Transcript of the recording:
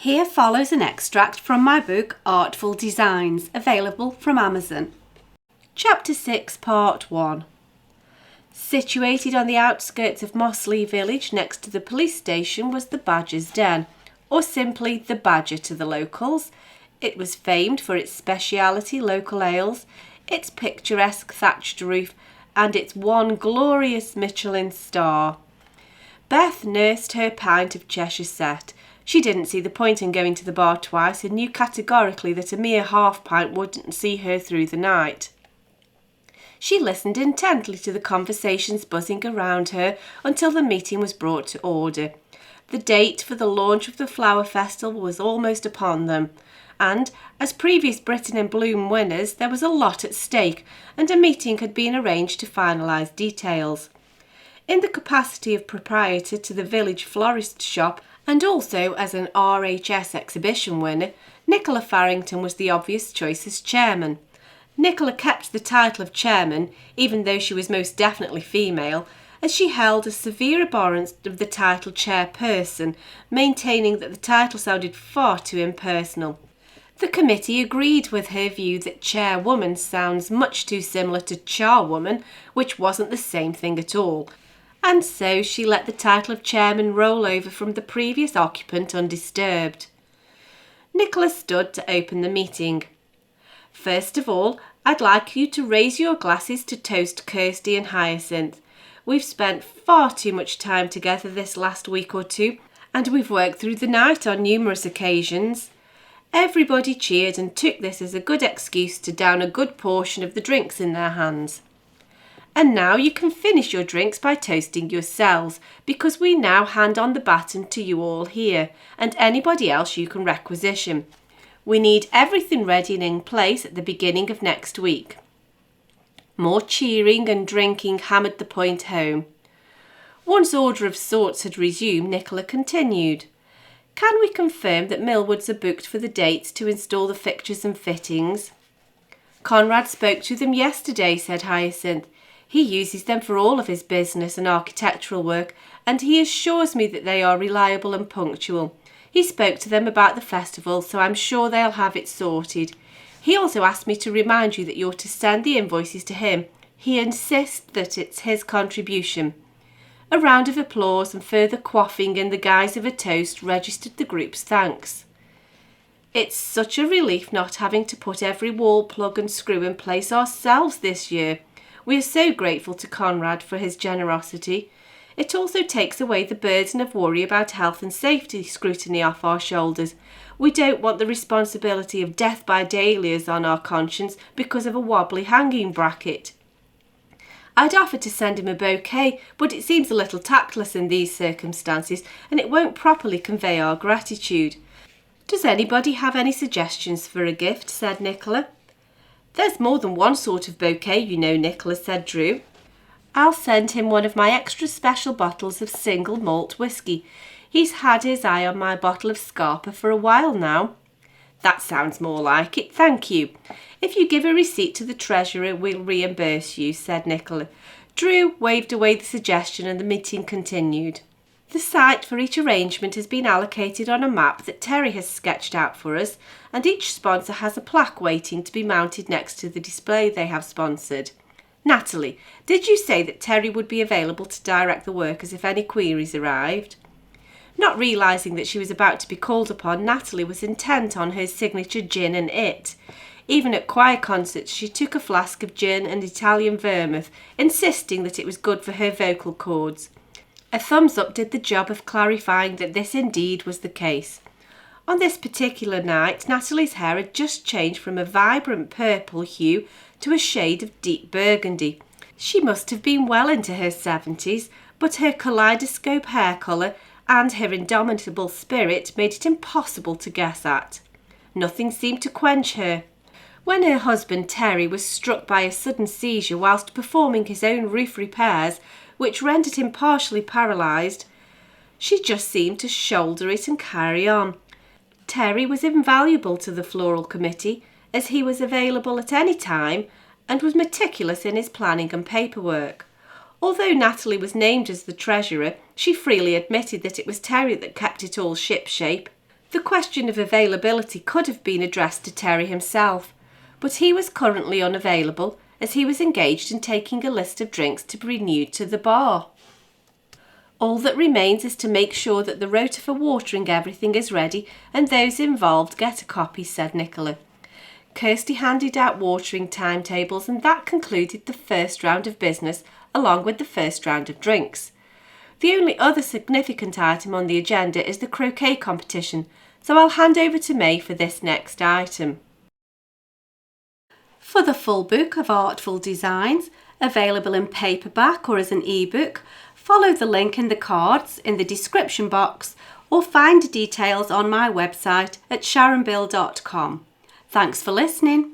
Here follows an extract from my book Artful Designs, available from Amazon. Chapter 6, Part 1. Situated on the outskirts of Mossleigh village next to the police station was the Badger's Den, or simply the Badger to the locals. It was famed for its speciality local ales, its picturesque thatched roof, and its one glorious Michelin star. Beth nursed her pint of Cheshire set. She didn't see the point in going to the bar twice and knew categorically that a mere half pint wouldn't see her through the night. She listened intently to the conversations buzzing around her until the meeting was brought to order. The date for the launch of the Flower Festival was almost upon them, and, as previous Britain in Bloom winners, there was a lot at stake, and a meeting had been arranged to finalise details. In the capacity of proprietor to the village florist shop, and also as an RHS exhibition winner, Nicola Farrington was the obvious choice as chairman. Nicola kept the title of chairman, even though she was most definitely female, as she held a severe abhorrence of the title chairperson, maintaining that the title sounded far too impersonal. The committee agreed with her view that chairwoman sounds much too similar to charwoman, which wasn't the same thing at all, and so she let the title of chairman roll over from the previous occupant undisturbed. Nicola stood to open the meeting. First of all, I'd like you to raise your glasses to toast Kirsty and Hyacinth. We've spent far too much time together this last week or two, and we've worked through the night on numerous occasions. Everybody cheered and took this as a good excuse to down a good portion of the drinks in their hands. And now you can finish your drinks by toasting yourselves, because we now hand on the baton to you all here, and anybody else you can requisition. We need everything ready and in place at the beginning of next week. More cheering and drinking hammered the point home. Once order of sorts had resumed, Nicola continued. Can we confirm that Millwoods are booked for the dates to install the fixtures and fittings? Conrad spoke to them yesterday, said Hyacinth. He uses them for all of his business and architectural work, and he assures me that they are reliable and punctual. He spoke to them about the festival, so I'm sure they'll have it sorted. He also asked me to remind you that you're to send the invoices to him. He insists that it's his contribution. A round of applause and further quaffing in the guise of a toast registered the group's thanks. It's such a relief not having to put every wall plug and screw in place ourselves this year. We are so grateful to Conrad for his generosity. It also takes away the burden of worry about health and safety scrutiny off our shoulders. We don't want the responsibility of death by dahlias on our conscience because of a wobbly hanging bracket. I'd offer to send him a bouquet, but it seems a little tactless in these circumstances, and it won't properly convey our gratitude. Does anybody have any suggestions for a gift? Said Nicola. There's more than one sort of bouquet, you know, Nicola, said Drew. I'll send him one of my extra special bottles of single malt whisky. He's had his eye on my bottle of Scarpa for a while now. That sounds more like it, thank you. If you give a receipt to the treasurer, we'll reimburse you, said Nicola. Drew waved away the suggestion and the meeting continued. The site for each arrangement has been allocated on a map that Terry has sketched out for us, and each sponsor has a plaque waiting to be mounted next to the display they have sponsored. Natalie, did you say that Terry would be available to direct the workers if any queries arrived? Not realising that she was about to be called upon, Natalie was intent on her signature gin and it. Even at choir concerts she took a flask of gin and Italian vermouth, insisting that it was good for her vocal cords. A thumbs up did the job of clarifying that this indeed was the case. On this particular night, Natalie's hair had just changed from a vibrant purple hue to a shade of deep burgundy. She must have been well into her 70s, but her kaleidoscope hair colour and her indomitable spirit made it impossible to guess at. Nothing seemed to quench her. When her husband Terry was struck by a sudden seizure whilst performing his own roof repairs, which rendered him partially paralysed, she just seemed to shoulder it and carry on. Terry was invaluable to the floral committee, as he was available at any time and was meticulous in his planning and paperwork. Although Natalie was named as the treasurer, she freely admitted that it was Terry that kept it all shipshape. The question of availability could have been addressed to Terry himself, but he was currently unavailable as he was engaged in taking a list of drinks to be renewed to the bar. All that remains is to make sure that the rota for watering everything is ready and those involved get a copy, said Nicola. Kirsty handed out watering timetables and that concluded the first round of business along with the first round of drinks. The only other significant item on the agenda is the croquet competition, so I'll hand over to May for this next item. For the full book of Artful Designs, available in paperback or as an ebook, follow the link in the cards in the description box or find details on my website at sharonbill.com. Thanks for listening.